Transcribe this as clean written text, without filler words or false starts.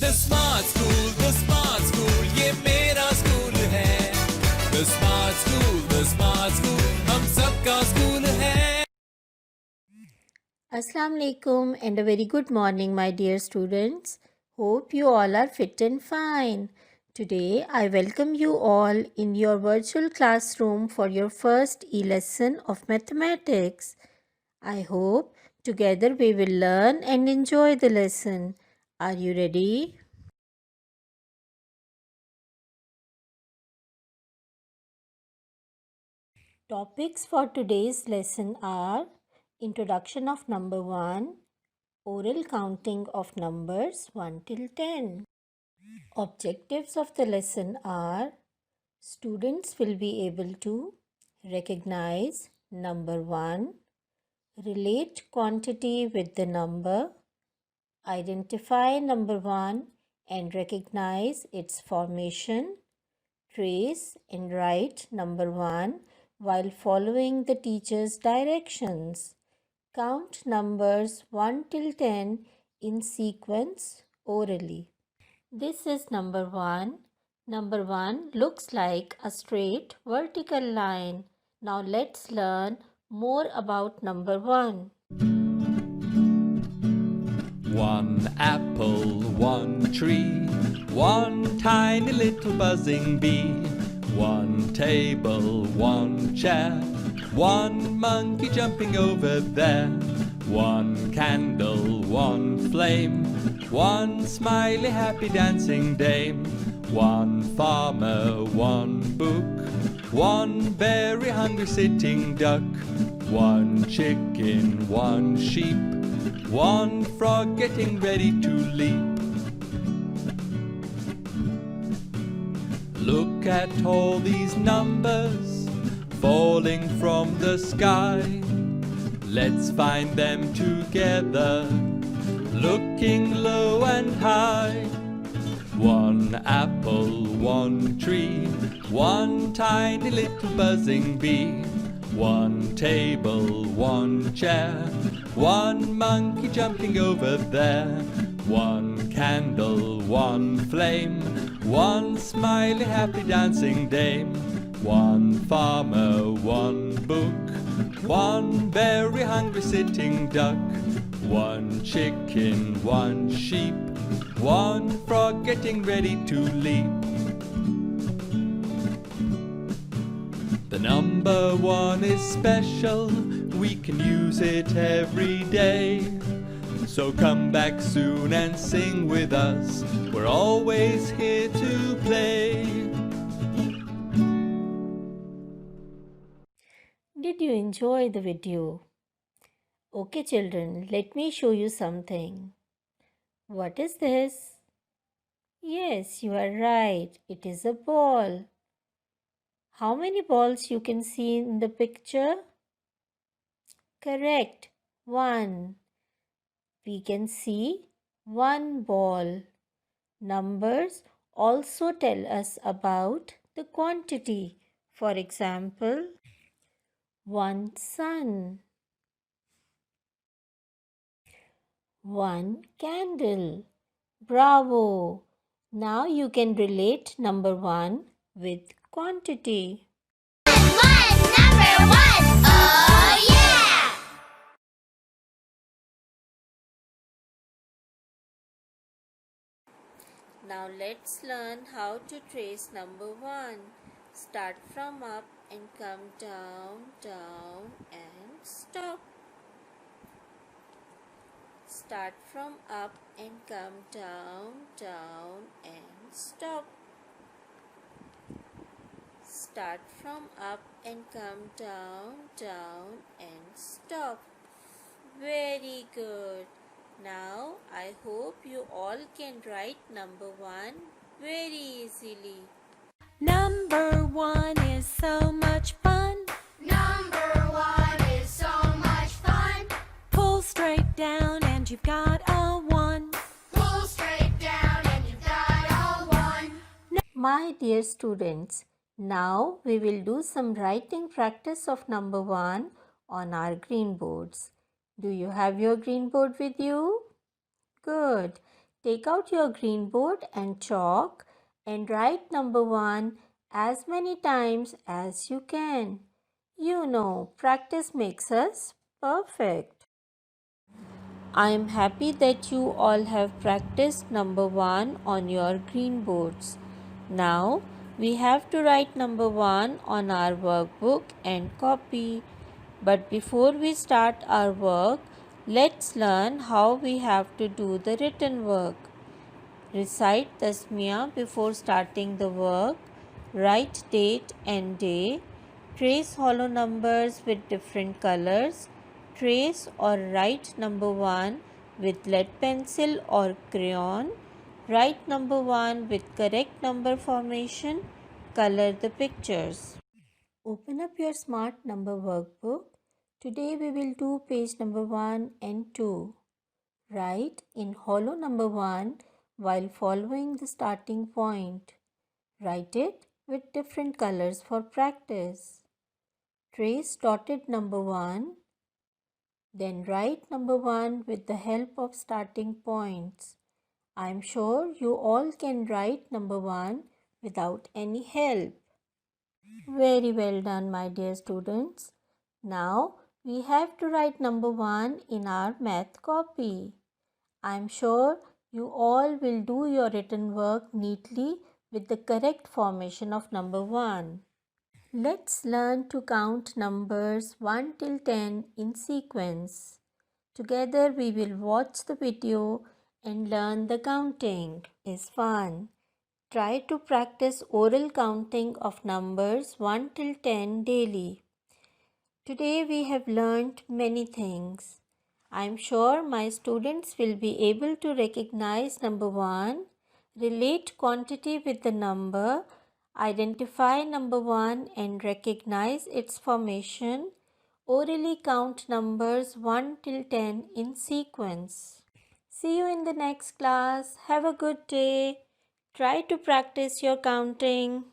The smart school, ये मेरा school है. The smart school, हम सबका school है. Assalamu alaikum and a very good morning, my dear students. Hope you all are fit and fine. Today I welcome you all in your virtual classroom for your first e-lesson of mathematics. I hope together we will learn and enjoy the lesson. Are you ready? Topics for today's lesson are Introduction of number 1, Oral counting of numbers 1 till 10. Objectives of the lesson are students will be able to recognize number 1, relate quantity with the number, identify number 1 and recognize its formation, trace and write number 1 while following the teacher's directions. Count numbers 1 till 10 in sequence orally. This is number 1. Number 1 looks like a straight vertical line. Now let's learn more about number 1. 1 apple, 1 tree, 1 tiny little buzzing bee, 1 table, 1 chair, 1 monkey jumping over there, 1 candle, 1 flame, 1 smiley happy dancing dame, 1 farmer, 1 book, 1 very hungry sitting duck, 1 chicken, 1 sheep, 1 frog getting ready to leap. Look at all these numbers falling from the sky. Let's find them together, looking low and high. 1 apple, 1 tree, 1 tiny little buzzing bee, 1 table, 1 chair, 1 monkey jumping over there, 1 candle, 1 flame, 1 smiley happy dancing dame, 1 farmer, 1 book, 1 very hungry sitting duck, 1 chicken, 1 sheep, 1 frog getting ready to leap. The number 1 is special, we can use it every day. So come back soon and sing with us, we're always here to play. Did you enjoy the video? Okay children, let me show you something. What is this? Yes, you are right, it is a ball. How many balls you can see in the picture? Correct, 1. We can see 1 ball. Numbers also tell us about the quantity. For example, 1 sun, 1 candle. Bravo! Now you can relate number 1 with quantity. Number one, oh yeah! Now let's learn how to trace number 1. Start from up and come down, down and stop. Start from up and come down, down and stop. Start from up and come down, down and stop. Very good. Now I hope you all can write number 1 very easily. Number 1 is so much fun. Number one is so much fun. Pull straight down and you've got a 1. Pull straight down and you've got a one. My dear students, now we will do some writing practice of number 1 on our green boards. Do you have your green board with you? Good. Take out your green board and chalk and write number 1 as many times as you can. You know, practice makes us perfect. I am happy that you all have practiced number 1 on your green boards. Now we have to write number 1 on our workbook and copy. But before we start our work, let's learn how we have to do the written work. Recite Tasmiyah before starting the work. Write date and day. Trace hollow numbers with different colors. Trace or write number 1 with lead pencil or crayon. Write number 1 with correct number formation. Color the pictures. Open up your smart number workbook. Today we will do page number 1 and 2. Write in hollow number 1 while following the starting point. Write it with different colors for practice. Trace dotted number 1. Then write number 1 with the help of starting points. I am sure you all can write number 1 without any help. Very well done, my dear students. Now we have to write number 1 in our math copy. I am sure you all will do your written work neatly with the correct formation of number 1. Let's learn to count numbers 1 till 10 in sequence. Together we will watch the video and learn the counting. It's fun. Try to practice oral counting of numbers 1 till 10 daily. Today we have learned many things. I am sure my students will be able to recognize number 1, relate quantity with the number, identify number 1 and recognize its formation, orally count numbers 1 till 10 in sequence. See you in the next class. Have a good day. Try to practice your counting.